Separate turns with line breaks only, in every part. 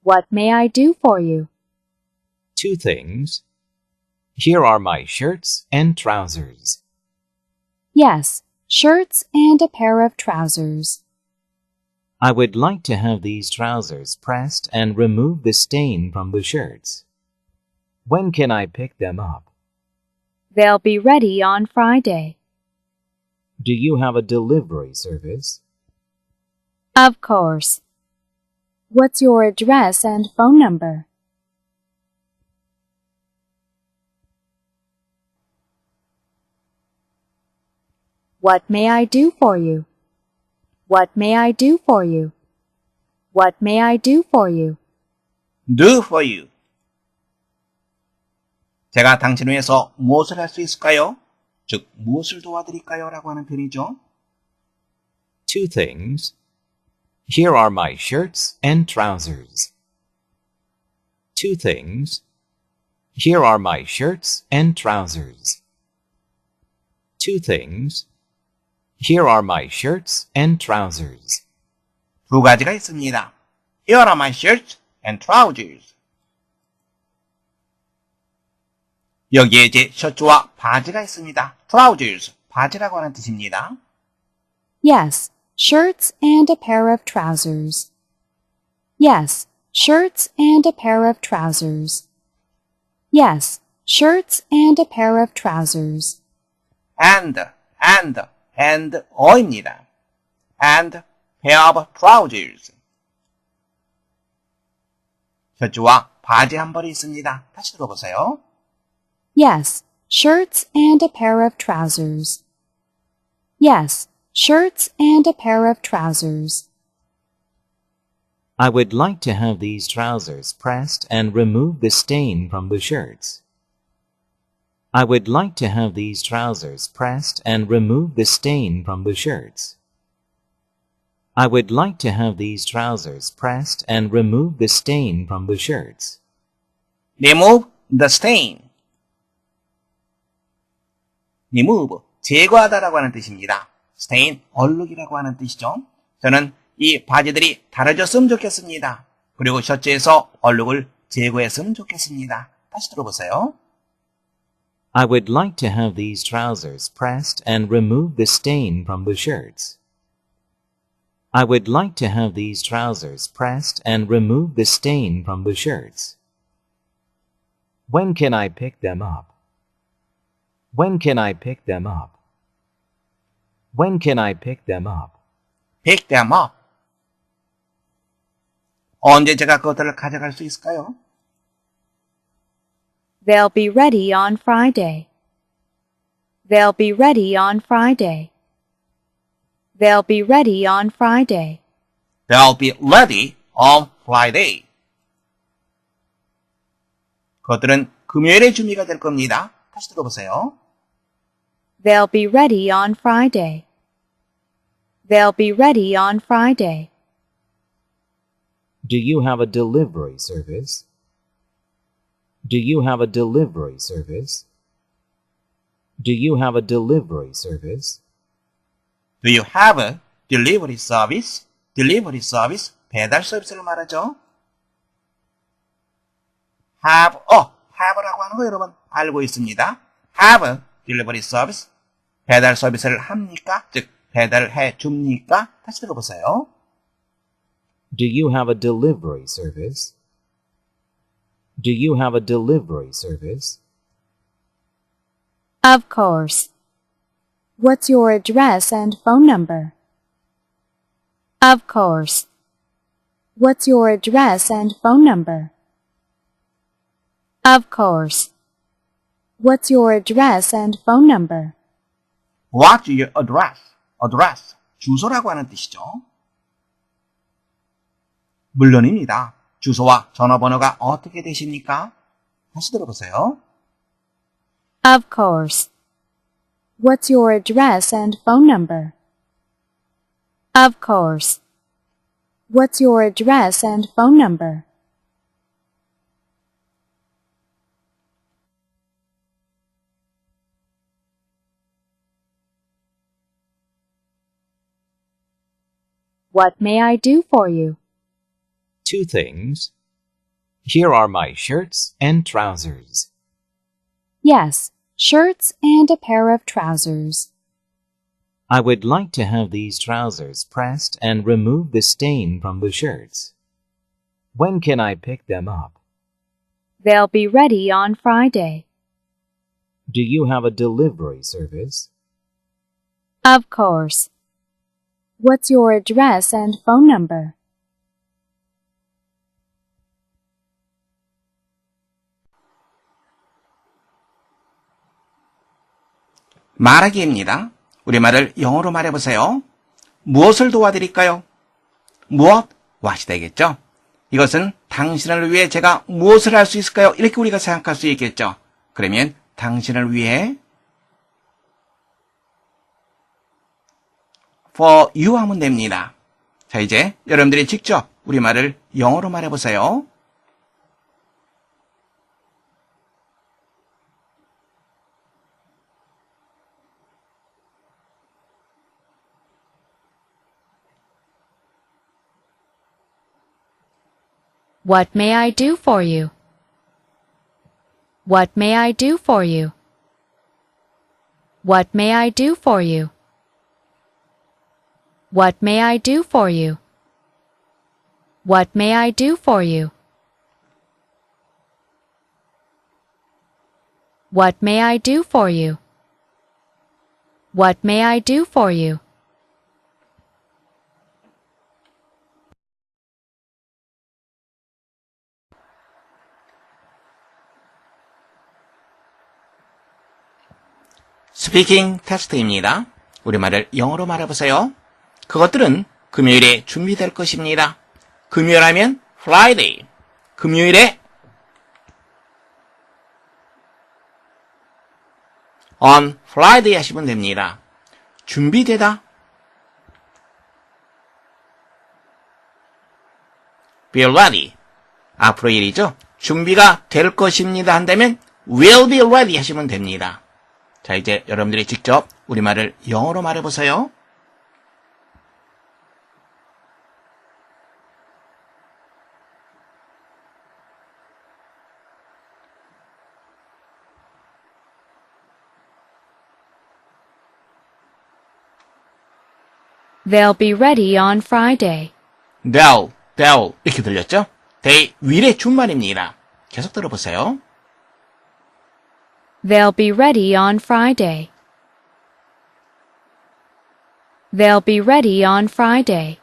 What may I do for you?
Two things. Here are my shirts and trousers.
Yes, shirts and a pair of trousers.
I would like to have these trousers pressed and remove the stain from the shirts. When can I pick them up?
They'll be ready on Friday.
Do you have a delivery service?
Of course. What's your address and phone number? What may I do for you? What may I do for you? What may I do for you?
Do for you. 제가 당신을 위해서 무엇을 할 수 있을까요? 즉, 무엇을 도와드릴까요? 라고 하는 표현이죠.
Two things. Here are my shirts and trousers. Two things. Here are my shirts and trousers. Two things. Here are my shirts and trousers.
두 가지가 있습니다. Here are my shirts and trousers. 여기에 제 셔츠와 바지가 있습니다. trousers, 바지라고 하는 뜻입니다.
Yes, shirts and a pair of trousers. Yes, shirts and a pair of trousers. Yes, shirts and a pair of trousers.
and 어입니다. and pair of trousers. 셔츠와 바지 한 벌이 있습니다. 다시 들어보세요.
Yes, shirts and a pair of trousers. Yes, shirts and a pair of trousers.
I would like to have these trousers pressed and remove the stain from the shirts. I would like to have these trousers pressed and remove the stain from the shirts. I would like to have these trousers pressed and remove the stain from the shirts.
remove the stain. remove, 제거하다라고 하는 뜻입니다. stain, 얼룩이라고 하는 뜻이죠. 저는 이 바지들이 다려졌으면 좋겠습니다. 그리고 셔츠에서 얼룩을 제거했으면 좋겠습니다. 다시 들어보세요.
I would like to have these trousers pressed and remove the stain from the shirts. I would like to have these trousers pressed and remove the stain from the shirts. When can I pick them up? When can I pick them up? When can I pick them up?
pick them up. 언제 제가 그것들을 가져갈 수 있을까요?
They'll be ready on Friday. They'll be ready on Friday. They'll be ready on Friday.
They'll be ready on Friday. 그것들은 금요일에 준비가 될 겁니다. 다시 들어보세요.
They'll be ready on Friday. They'll be ready on Friday.
Do you have a delivery service? Do you have a delivery service? Do you have a delivery service?
Do you have a delivery service? delivery service, 배달 서비스를 말하죠. have라고 하는 거 여러분 알고 있습니다. have a delivery service, 배달 서비스를 합니까? 즉, 배달을 해 줍니까? 다시 들어보세요.
Do you have a delivery service? Do you have a delivery service?
Of course. What's your address and phone number? Of course. What's your address and phone number? Of course. What's your address and phone number?
What's your address? address, 주소라고 하는 뜻이죠. 물론입니다. 주소와 전화번호가 어떻게 되십니까? 다시 들어보세요.
Of course. What's your address and phone number? Of course. What's your address and phone number? What may I do for you?
Two things. Here are my shirts and trousers.
Yes, shirts and a pair of trousers.
I would like to have these trousers pressed and remove the stain from the shirts. When can I pick them up?
They'll be ready on Friday.
Do you have a delivery service?
Of course. What's your address and phone number?
말하기입니다. 우리말을 영어로 말해보세요. 무엇을 도와드릴까요? 무엇? what이 되겠죠? 이것은 당신을 위해 제가 무엇을 할 수 있을까요? 이렇게 우리가 생각할 수 있겠죠. 그러면 당신을 위해 for you 하면 됩니다. 자, 이제 여러분들이 직접 우리말을 영어로 말해보세요.
What may I do for you? What may I do for you? What may I do for you? What may I do for you? What may I do for you? What may I do for you? What may I do for you?
스피킹 테스트입니다. 우리말을 영어로 말해보세요. 그것들은 금요일에 준비될 것입니다. 금요일 하면 Friday. 금요일에 on Friday 하시면 됩니다. 준비되다. be ready. 앞으로 일이죠. 준비가 될 것입니다 한다면 will be ready 하시면 됩니다. 자, 이제 여러분들이 직접 우리말을 영어로 말해보세요.
They'll be ready on Friday.
They'll 이렇게 들렸죠? They will의 준말입니다. 계속 들어보세요.
They'll be ready on Friday. They'll be ready on Friday.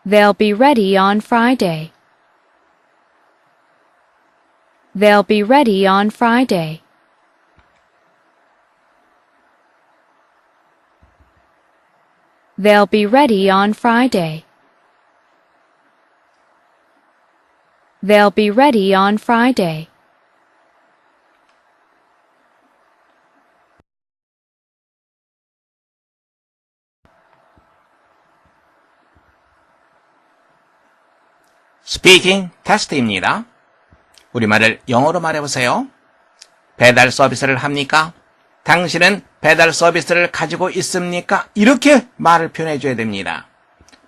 They'll be ready on Friday. They'll be ready on Friday. They'll be ready on Friday. They'll be ready on Friday.
스피킹 테스트입니다. 우리말을 영어로 말해보세요. 배달 서비스를 합니까? 당신은 배달 서비스를 가지고 있습니까? 이렇게 말을 표현해줘야 됩니다.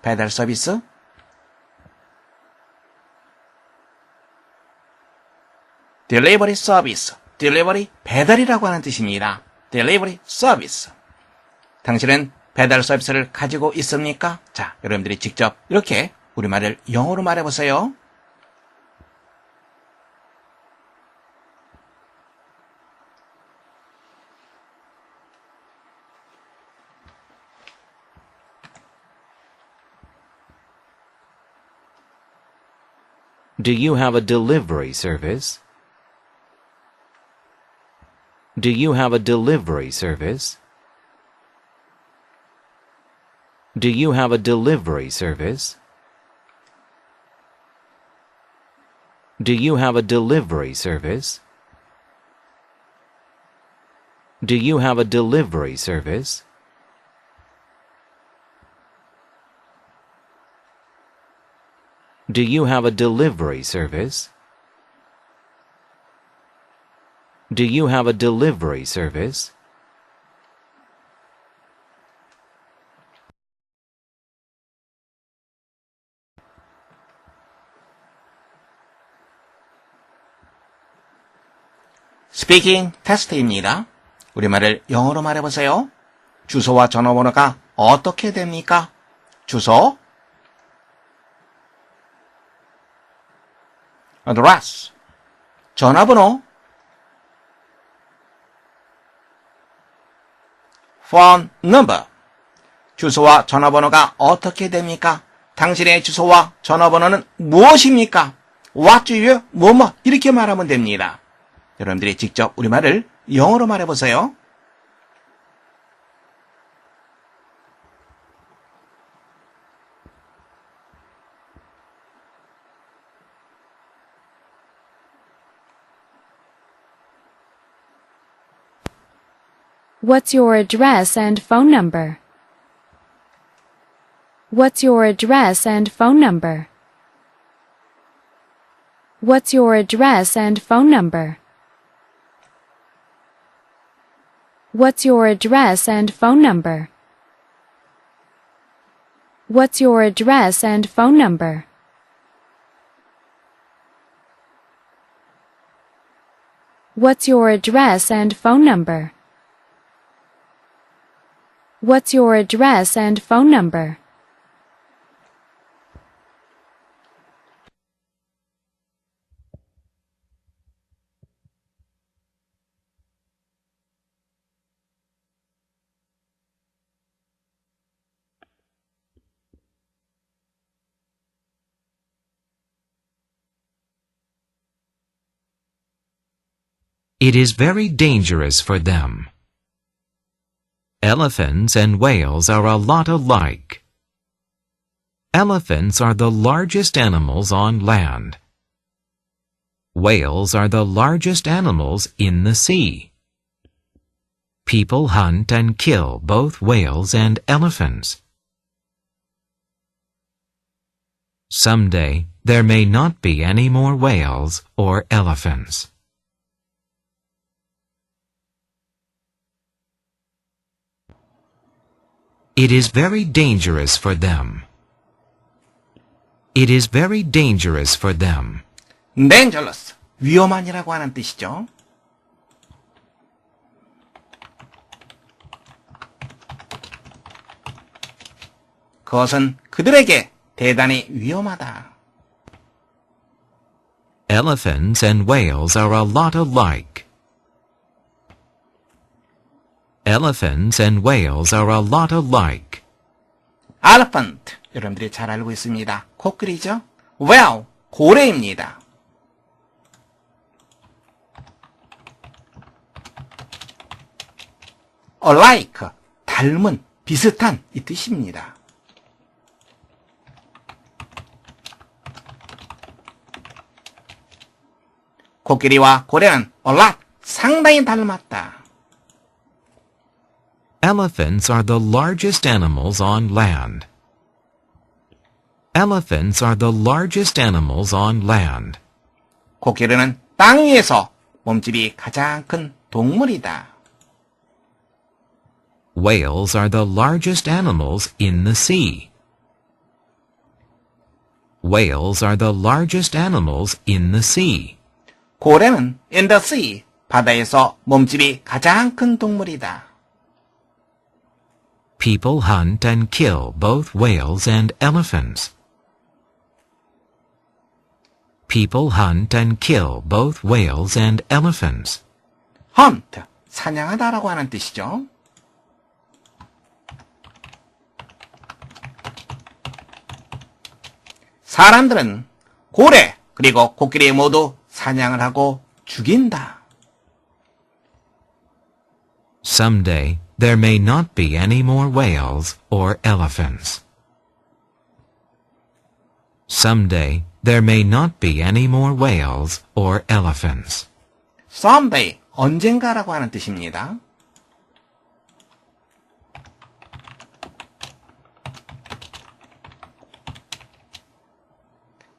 배달 서비스. delivery service. delivery 배달이라고 하는 뜻입니다. delivery service. 당신은 배달 서비스를 가지고 있습니까? 자, 여러분들이 직접 이렇게 우리말을 영어로 말해보세요.
Do you have a delivery service? Do you have a delivery service? Do you have a delivery service? Do you have a delivery service? Do you have a delivery service? Do you have a delivery service? Do you have a delivery service?
스피킹 테스트입니다. 우리말을 영어로 말해보세요. 주소와 전화번호가 어떻게 됩니까? 주소 address 전화번호 phone number 주소와 전화번호가 어떻게 됩니까? 당신의 주소와 전화번호는 무엇입니까? What do you? 뭐뭐 이렇게 말하면 됩니다. 여러분들이 직접 우리말을 영어로 말해보세요.
What's your address and phone number? What's your address and phone number? What's your address and phone number? What's your address and phone number? What's your address and phone number? What's your address and phone number? What's your address and phone number?
It is very dangerous for them. Elephants and whales are a lot alike. Elephants are the largest animals on land. Whales are the largest animals in the sea. People hunt and kill both whales and elephants. Someday, there may not be any more whales or elephants. It is very dangerous for them. It is very dangerous for them.
dangerous, 위험한이라고 하는 뜻이죠. 그것은 그들에게 대단히 위험하다.
Elephants and whales are a lot alike. Elephants and whales are a lot alike.
elephant, 여러분들이 잘 알고 있습니다. 코끼리죠? whale, 고래입니다. alike, 닮은, 비슷한 이 뜻입니다. 코끼리와 고래는 a lot, 상당히 닮았다.
Elephants are the largest animals on land. Elephants are the largest animals on land.
코끼리는 땅 위에서 몸집이 가장 큰 동물이다.
Whales are the largest animals in the sea. Whales are the largest animals in the sea.
고래는 in the sea, 바다에서 몸집이 가장 큰 동물이다.
People hunt and kill both whales and elephants. People hunt and kill both whales and elephants.
hunt, 사냥하다라고 하는 뜻이죠. 사람들은 고래 그리고 코끼리 모두 사냥을 하고 죽인다.
Someday, there may not be any more whales or elephants. Someday, there may not be any more whales or elephants.
someday, 언젠가라고 하는 뜻입니다.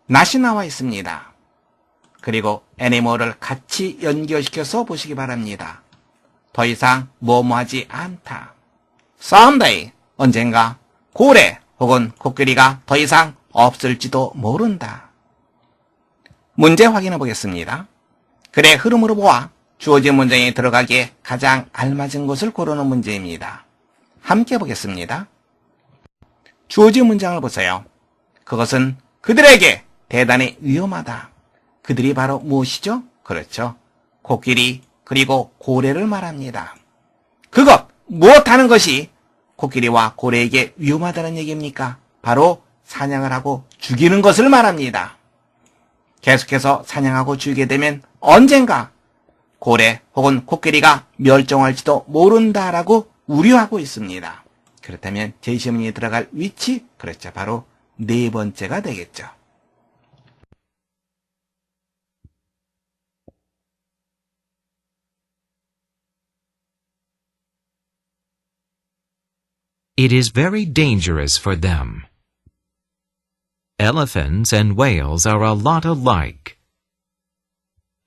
낫이 나와 있습니다. 그리고 animal을 같이 연결시켜서 보시기 바랍니다. 더 이상 뭐뭐하지 않다. someday, 언젠가 고래 혹은 코끼리가 더 이상 없을지도 모른다. 문제 확인해 보겠습니다. 글의 흐름으로 보아 주어진 문장에 들어가기에 가장 알맞은 것을 고르는 문제입니다. 함께 보겠습니다. 주어진 문장을 보세요. 그것은 그들에게 대단히 위험하다. 그들이 바로 무엇이죠? 그렇죠. 코끼리 그리고 고래를 말합니다. 그것, 무엇하는 것이 코끼리와 고래에게 위험하다는 얘기입니까? 바로 사냥을 하고 죽이는 것을 말합니다. 계속해서 사냥하고 죽이게 되면 언젠가 고래 혹은 코끼리가 멸종할지도 모른다라고 우려하고 있습니다. 그렇다면 제시문이 들어갈 위치, 그렇죠. 바로 네 번째가 되겠죠.
It is very dangerous for them. Elephants and whales are a lot alike.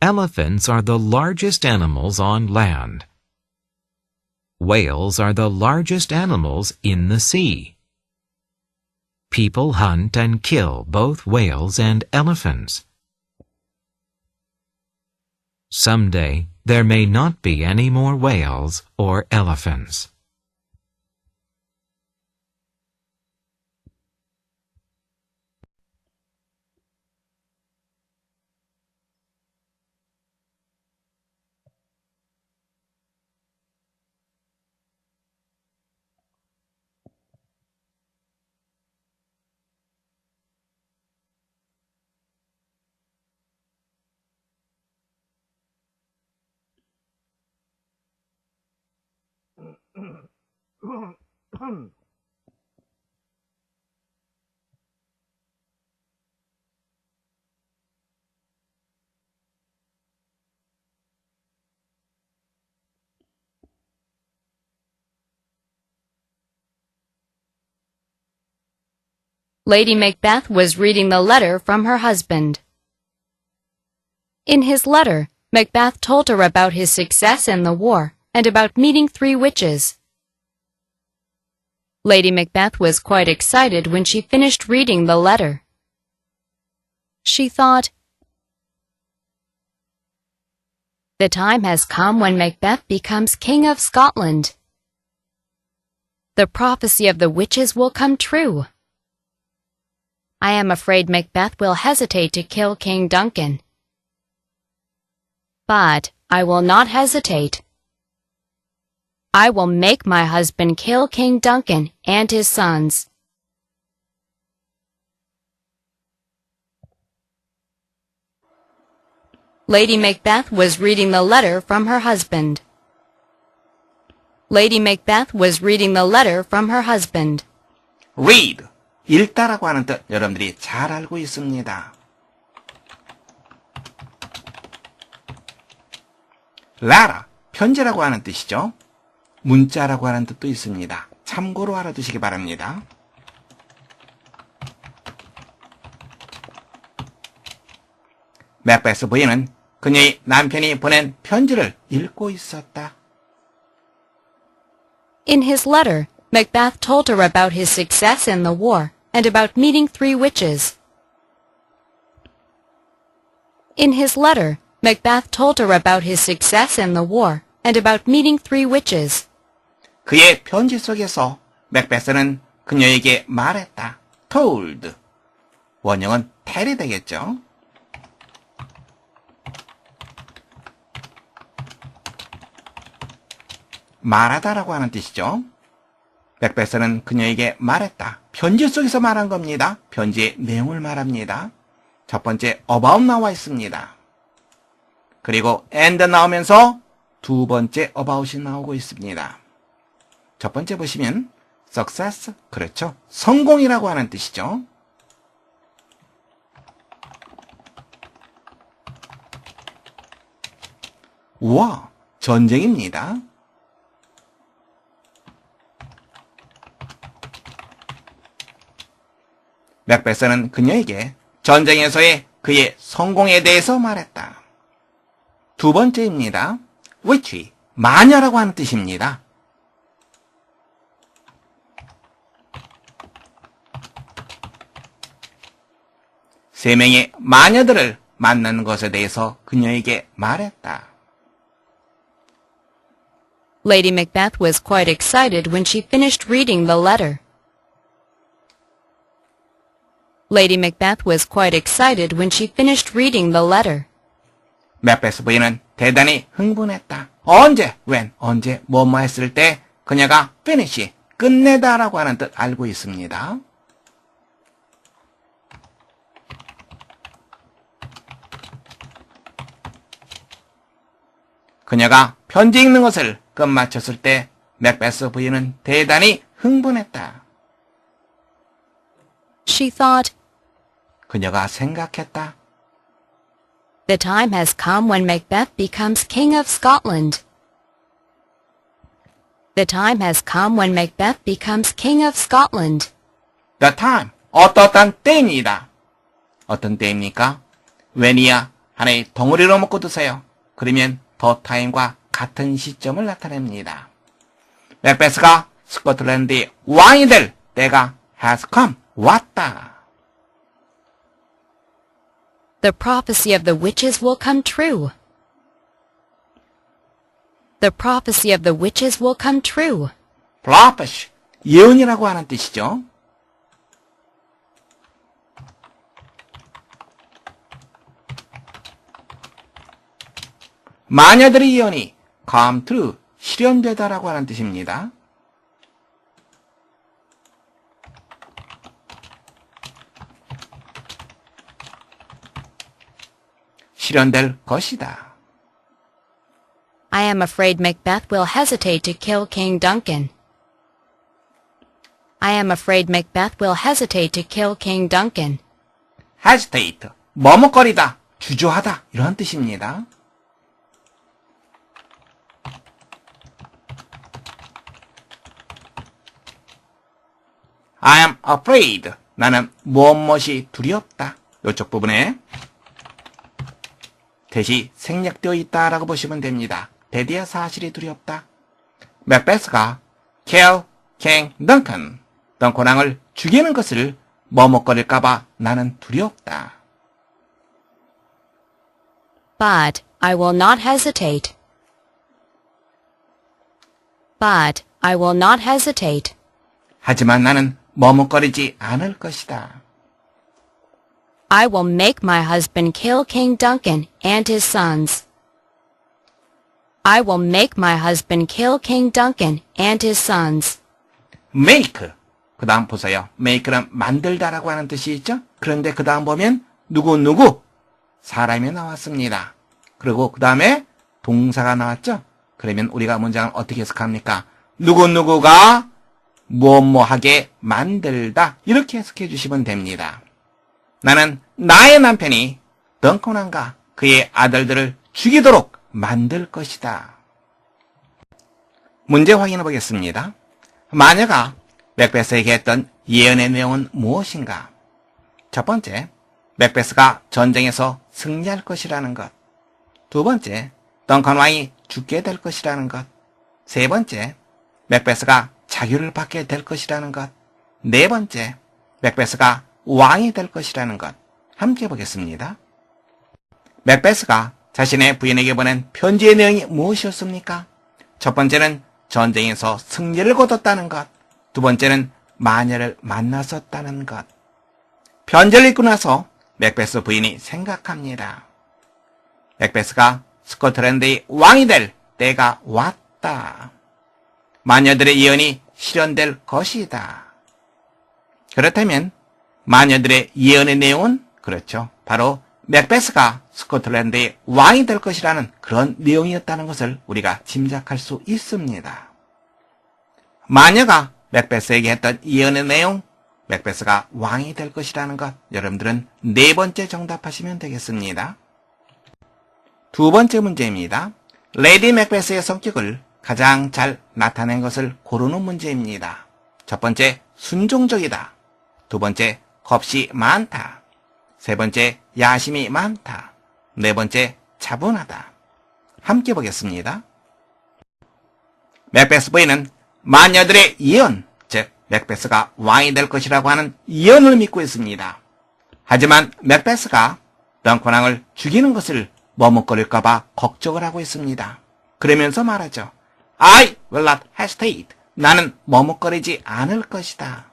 Elephants are the largest animals on land. Whales are the largest animals in the sea. People hunt and kill both whales and elephants. Someday, there may not be any more whales or elephants.
Lady Macbeth was reading the letter from her husband. In his letter, Macbeth told her about his success in the war and about meeting 3 witches. Lady Macbeth was quite excited when she finished reading the letter. She thought, "The time has come when Macbeth becomes King of Scotland. The prophecy of the witches will come true. I am afraid Macbeth will hesitate to kill King Duncan. But I will not hesitate. I will make my husband kill King Duncan and his sons." Lady Macbeth was reading the letter from her husband. Lady Macbeth was reading the letter from her husband.
read, 읽다라고 하는 뜻 여러분들이 잘 알고 있습니다. letter, 편지라고 하는 뜻이죠. 문자라고 하는 뜻도 있습니다. 참고로 알아두시기 바랍니다. 맥베스 부인은 그녀의 남편이 보낸 편지를 읽고 있었다.
In his letter, Macbeth told her about his success in the war and about meeting 3 witches. In his letter, Macbeth told her about his success in the war and about meeting 3 witches.
그의 편지 속에서 맥베스는 그녀에게 말했다. told. 원형은 tell이 되겠죠. 말하다라고 하는 뜻이죠. 맥베스는 그녀에게 말했다. 편지 속에서 말한 겁니다. 편지의 내용을 말합니다. 첫 번째 about 나와 있습니다. 그리고 and 나오면서 두 번째 about이 나오고 있습니다. 첫 번째 보시면 success, 그렇죠. 성공이라고 하는 뜻이죠. 우와, 전쟁입니다. 맥베스는 그녀에게 전쟁에서의 그의 성공에 대해서 말했다. 두 번째입니다. which, 마녀라고 하는 뜻입니다. 세 명의 마녀들을 만나는 것에 대해서 그녀에게 말했다.
Lady Macbeth was quite excited when she finished reading the letter. Lady Macbeth was quite excited when she finished reading the letter.
맥베스 부인은 대단히 흥분했다. 언제, when, 언제, 뭐뭐 했을 때 그녀가 finish, 끝내다라고 하는 뜻 알고 있습니다. 그녀가 편지 읽는 것을 끝마쳤을 때 맥베스 부인은 대단히 흥분했다.
She thought,
그녀가 생각했다.
the time has come when Macbeth becomes King of Scotland. The time has come when Macbeth becomes King of Scotland.
The time, 어떠한 때입니다. 어떤 때입니까? when이야 하나의 덩어리로 묶어두세요. 그러면 the time과 같은 시점을 나타냅니다. 맥베스가 스코틀랜드의 왕이 될 때가 has come, 왔다.
The prophecy of the witches will come true. The prophecy of the witches will come true.
prophecy, 예언이라고 하는 뜻이죠. 마녀들의 예언이 come true, 실현되다라고 하는 뜻입니다. 실현될 것이다.
I am afraid Macbeth will hesitate to kill King Duncan. I am afraid Macbeth will hesitate to kill King Duncan.
hesitate, 머뭇거리다, 주저하다 이런 뜻입니다. I am afraid, 나는 무엇이 두렵다. 이쪽 부분에 대시 생략되어 있다라고 보시면 됩니다. 대대의 사실이 두렵다. 맥베스가 kill King Duncan, 덩컨 왕을 죽이는 것을 머뭇거릴까봐 나는 두렵다.
But I will not hesitate. But I will not hesitate.
하지만 나는 머뭇거리지 않을 것이다.
I will make my husband kill King Duncan and his sons. I will make my husband kill King Duncan and his sons.
make, 그 다음 보세요. make는 만들다라고 하는 뜻이 있죠? 그런데 그 다음 보면 누구 사람이 나왔습니다. 그리고 그 다음에 동사가 나왔죠? 그러면 우리가 문장을 어떻게 해석합니까? 누구가 뭐하게 만들다 이렇게 해석해 주시면 됩니다. 나는 나의 남편이 덩컨 왕과 그의 아들들을 죽이도록 만들 것이다. 문제 확인해 보겠습니다. 마녀가 맥베스에게 했던 예언의 내용은 무엇인가? 첫 번째, 맥베스가 전쟁에서 승리할 것이라는 것. 두 번째, 덩컨 왕이 죽게 될 것이라는 것. 세 번째, 맥베스가 자유를 받게 될 것이라는 것. 네 번째, 맥베스가 왕이 될 것이라는 것. 함께 보겠습니다. 맥베스가 자신의 부인에게 보낸 편지의 내용이 무엇이었습니까? 첫 번째는 전쟁에서 승리를 거뒀다는 것. 두 번째는 마녀를 만났었다는 것. 편지를 읽고 나서 맥베스 부인이 생각합니다. 맥베스가 스코틀랜드의 왕이 될 때가 왔다. 마녀들의 예언이 실현될 것이다. 그렇다면 마녀들의 예언의 내용은 그렇죠. 바로 맥베스가 스코틀랜드의 왕이 될 것이라는 그런 내용이었다는 것을 우리가 짐작할 수 있습니다. 마녀가 맥베스에게 했던 예언의 내용, 맥베스가 왕이 될 것이라는 것, 여러분들은 네 번째 정답하시면 되겠습니다. 두 번째 문제입니다. 레이디 맥베스의 성격을 가장 잘 나타낸 것을 고르는 문제입니다. 첫 번째, 순종적이다. 두 번째, 겁이 많다. 세 번째, 야심이 많다. 네 번째, 차분하다. 함께 보겠습니다. 맥베스 부인은 마녀들의 예언, 즉 맥베스가 왕이 될 것이라고 하는 예언을 믿고 있습니다. 하지만 맥베스가 덩컨 왕을 죽이는 것을 머뭇거릴까봐 걱정을 하고 있습니다. 그러면서 말하죠. I will not hesitate. 나는 머뭇거리지 않을 것이다.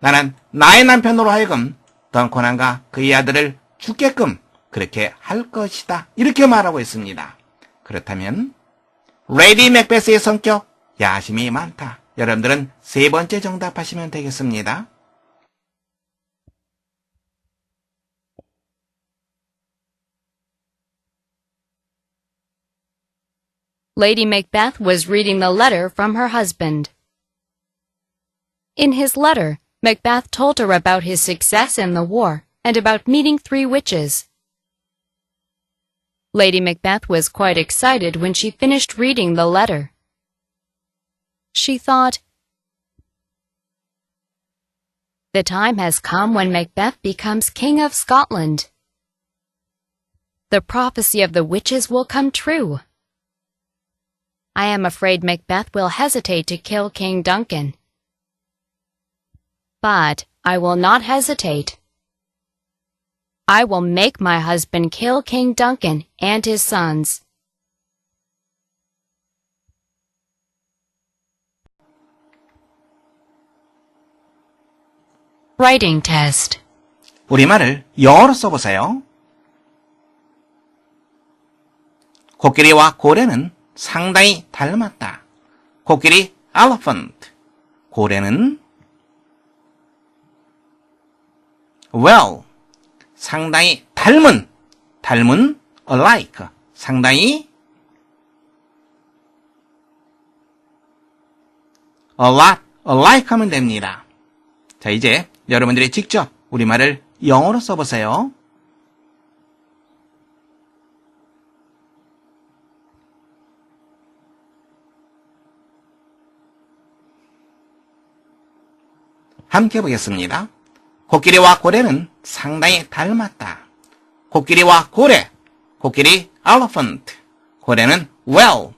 나는 나의 남편으로 하여금 덩컨함과 그의 아들을 죽게끔 그렇게 할 것이다. 이렇게 말하고 있습니다. 그렇다면 레이디 맥베스의 성격, 야심이 많다. 여러분들은 세 번째 정답하시면 되겠습니다.
Lady Macbeth was reading the letter from her husband. In his letter, Macbeth told her about his success in the war and about meeting 3 witches. Lady Macbeth was quite excited when she finished reading the letter. She thought, "The time has come when Macbeth becomes King of Scotland. The prophecy of the witches will come true. I am afraid Macbeth will hesitate to kill King Duncan. But I will not hesitate. I will make my husband kill King Duncan and his sons." Writing test.
우리말을 영어로 써보세요. 코끼리와 고래는 상당히 닮았다. 코끼리 elephant, 고래는 well, 상당히 닮은 alike, 상당히 a lot alike 하면 됩니다. 자, 이제 여러분들이 직접 우리말을 영어로 써보세요. 함께 보겠습니다. 코끼리와 고래는 상당히 닮았다. 코끼리와 고래, 코끼리 elephant, 고래는 well,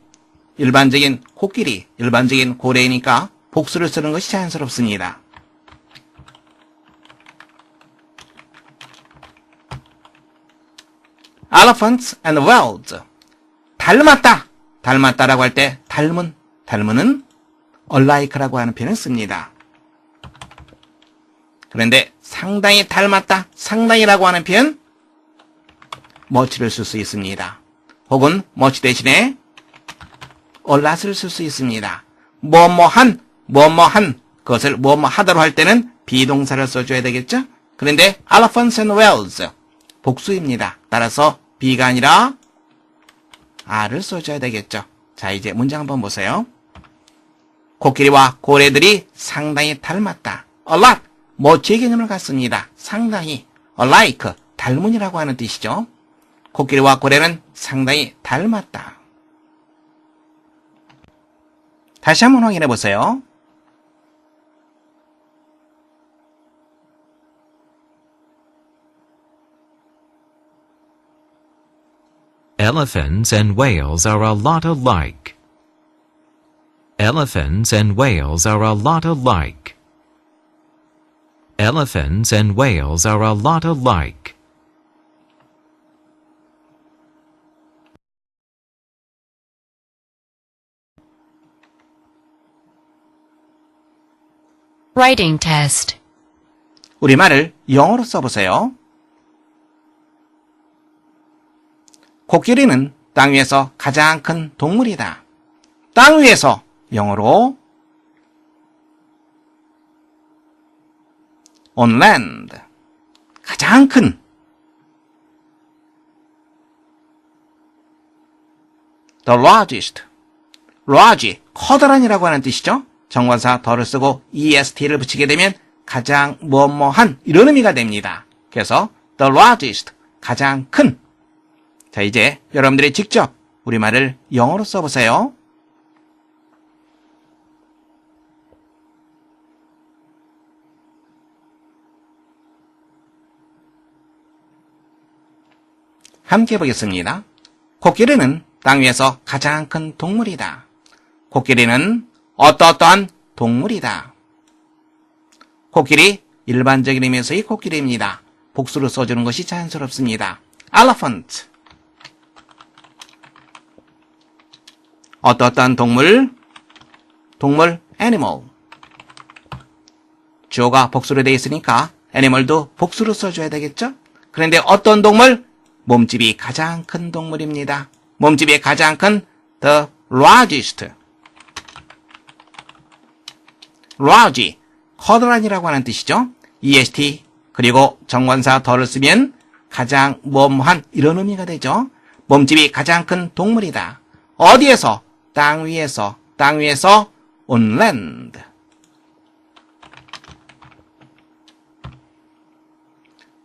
일반적인 코끼리, 일반적인 고래이니까 복수를 쓰는 것이 자연스럽습니다. elephants and whales, 닮았다, 닮았다라고 할 때 닮은은 alike라고 하는 표현을 씁니다. 그런데 상당히 닮았다, 상당히라고 하는 표현 much를 쓸 수 있습니다. 혹은 much 대신에 a lot을 쓸 수 있습니다. 뭐뭐한, 그것을 뭐뭐하다로 할 때는 비동사를 써줘야 되겠죠? 그런데 elephants and whales, 복수입니다. 따라서 B가 아니라 R을 써줘야 되겠죠. 자, 이제 문장 한번 보세요. 코끼리와 고래들이 상당히 닮았다. A lot, much의 개념을 갖습니다. 상당히, alike, 닮은이라고 하는 뜻이죠. 코끼리와 고래는 상당히 닮았다. 다시 한번 확인해 보세요.
Elephants and whales are a lot alike. Elephants and whales are a lot alike. Elephants and whales are a lot alike.
Writing test.
우리말을 영어로 써보세요. 코끼리는 땅 위에서 가장 큰 동물이다. 땅 위에서 영어로 on land, 가장 큰. the largest, large, 커다란이라고 하는 뜻이죠. 정관사 더를 쓰고 est를 붙이게 되면 가장 뭐뭐한 이런 의미가 됩니다. 그래서 the largest, 가장 큰. 자, 이제 여러분들이 직접 우리말을 영어로 써보세요. 함께 보겠습니다. 코끼리는 땅 위에서 가장 큰 동물이다. 코끼리는 어떠한 동물이다. 코끼리, 일반적인 의미에서의 코끼리입니다. 복수로 써주는 것이 자연스럽습니다. elephant, 어떠한 동물, 동물 animal. 주어가 복수로 되어 있으니까 animal도 복수로 써줘야 되겠죠? 그런데 어떤 동물? 몸집이 가장 큰 동물입니다. 몸집이 가장 큰 the largest. large, 커다란이라고 하는 뜻이죠. est 그리고 정관사 더를 쓰면 가장 뭐뭐한 이런 의미가 되죠. 몸집이 가장 큰 동물이다. 어디에서? 땅 위에서. 땅 위에서 on land.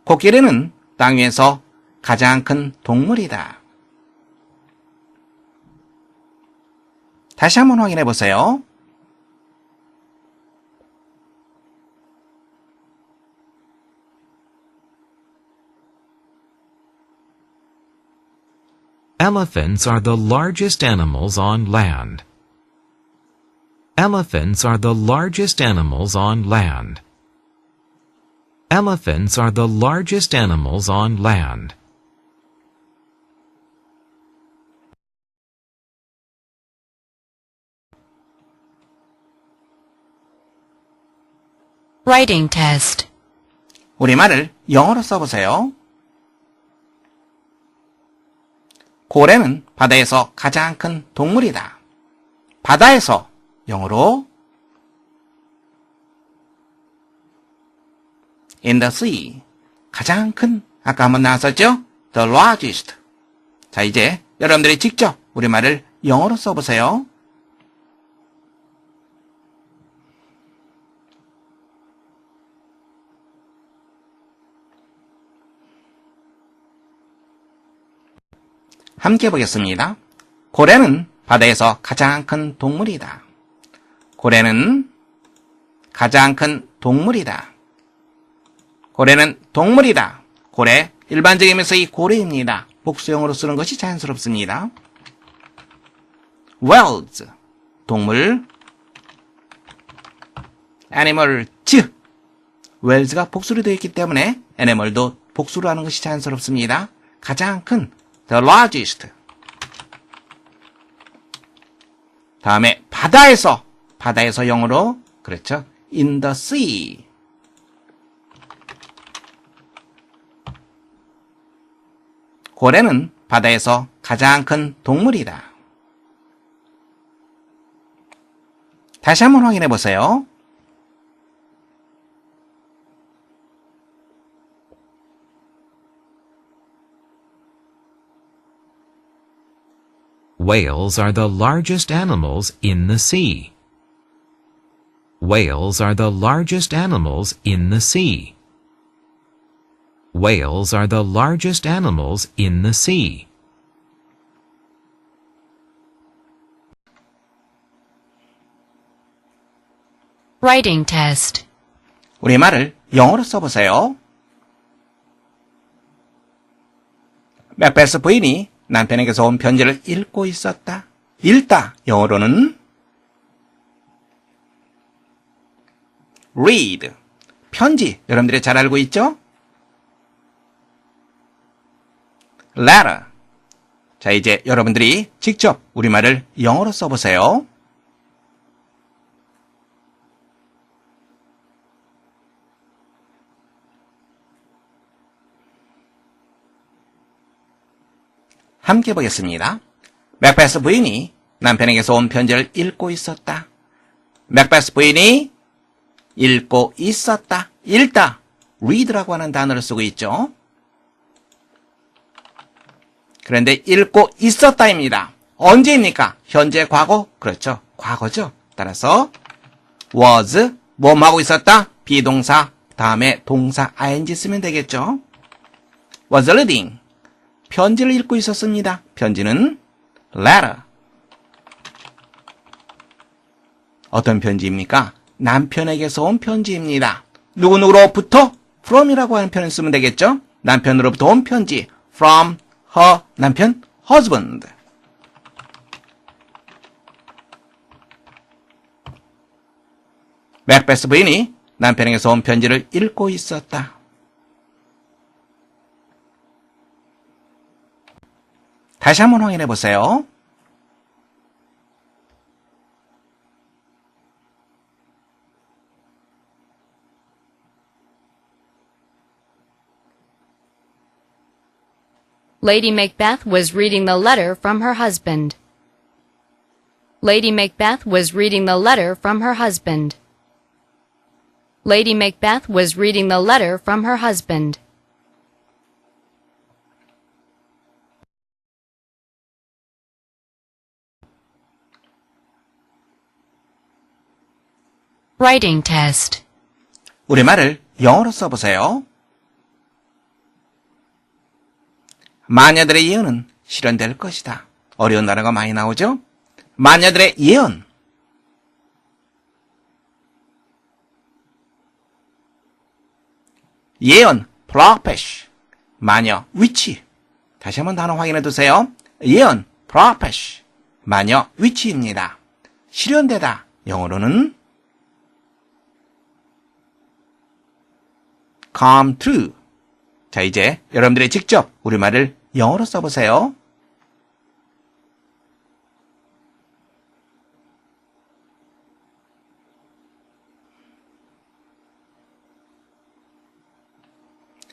코끼리는 땅 위에서 가장 큰 동물이다. 다시 한번 확인해 보세요.
Elephants are the largest animals on land. Elephants are the largest animals on land. Elephants are the largest animals on land.
Writing test.
우리말을 영어로 써보세요. 고래는 바다에서 가장 큰 동물이다. 바다에서 영어로 in the sea. 가장 큰, 아까 한번 나왔었죠? the largest. 자, 이제 여러분들이 직접 우리말을 영어로 써보세요. 함께 보겠습니다. 고래는 바다에서 가장 큰 동물이다. 고래는 가장 큰 동물이다. 고래는 동물이다. 고래, 일반적인 의미에서 이 고래입니다. 복수형으로 쓰는 것이 자연스럽습니다. whales, 동물. animals, whales가 복수로 되어 있기 때문에 animal도 복수로 하는 것이 자연스럽습니다. 가장 큰, the largest. 다음에 바다에서 영어로 그렇죠. in the sea. 고래는 바다에서 가장 큰 동물이다. 다시 한번 확인해 보세요.
Whales are the largest animals in the sea. Whales are the largest animals in the sea. Whales are the largest animals in the sea.
Writing test.
우리말을 영어로 써보세요. 맥베스 부인이 남편에게서 온 편지를 읽고 있었다. 읽다, 영어로는 read. 편지, 여러분들이 잘 알고 있죠? letter. 자, 이제 여러분들이 직접 우리말을 영어로 써보세요. 함께 보겠습니다. 맥베스 부인이 남편에게서 온 편지를 읽고 있었다. 맥베스 부인이 읽고 있었다. 읽다. read라고 하는 단어를 쓰고 있죠. 그런데 읽고 있었다입니다. 언제입니까? 현재 과거? 그렇죠. 과거죠. 따라서 was, 뭐하고 있었다? 비동사, 다음에 동사 ing 쓰면 되겠죠. was reading. 편지를 읽고 있었습니다. 편지는 letter. 어떤 편지입니까? 남편에게서 온 편지입니다. 누구누구로부터? from이라고 하는 표현을 쓰면 되겠죠? 남편으로부터 온 편지. from her, 남편, husband. 맥베스 부인이 남편에게서 온 편지를 읽고 있었다. 다시 한번 확인해 보세요.
Lady Macbeth was reading the letter from her husband. Lady Macbeth was reading the letter from her husband. Lady Macbeth was reading the letter from her husband. Writing test.
우리말을 영어로 써보세요. 마녀들의 예언은 실현될 것이다. 어려운 단어가 많이 나오죠? 마녀들의 예언. 예언, prophecy. 마녀, witch. 다시 한번 단어 확인해 두세요. 예언, prophecy. 마녀, witch입니다. 실현되다. 영어로는 come true. 자, 이제 여러분들이 직접 우리말을 영어로 써보세요.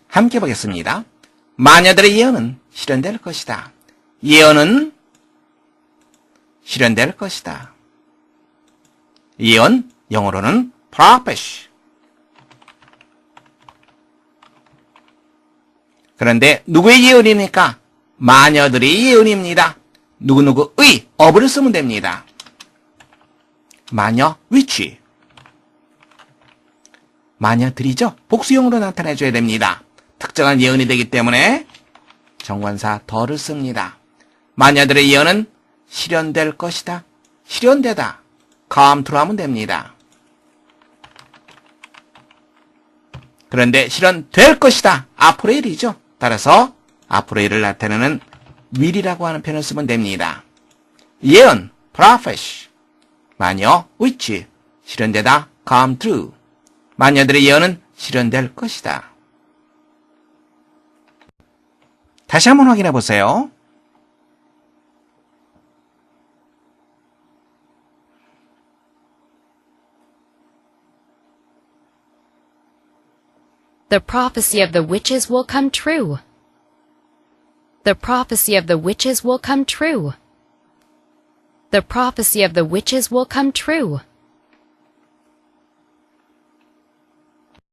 함께 보겠습니다. 마녀들의 예언은 실현될 것이다. 예언은 실현될 것이다. 예언, 영어로는 prophecy. 그런데 누구의 예언입니까? 마녀들의 예언입니다. 누구누구의 어부를 쓰면 됩니다. 마녀, witch. 마녀들이죠? 복수형으로 나타내줘야 됩니다. 특정한 예언이 되기 때문에 정관사 더를 씁니다. 마녀들의 예언은 실현될 것이다. 실현되다. come true 하면 됩니다. 그런데 실현될 것이다. 앞으로의 일이죠. 따라서 앞으로의 일을 나타내는 will이라고 하는 표현을 쓰면 됩니다. 예언, prophecy. 마녀, witch. 실현되다. come true. 마녀들의 예언은 실현될 것이다. 다시 한번 확인해 보세요.
The prophecy of the witches will come true. The prophecy of the witches will come true. The prophecy of the witches will come true.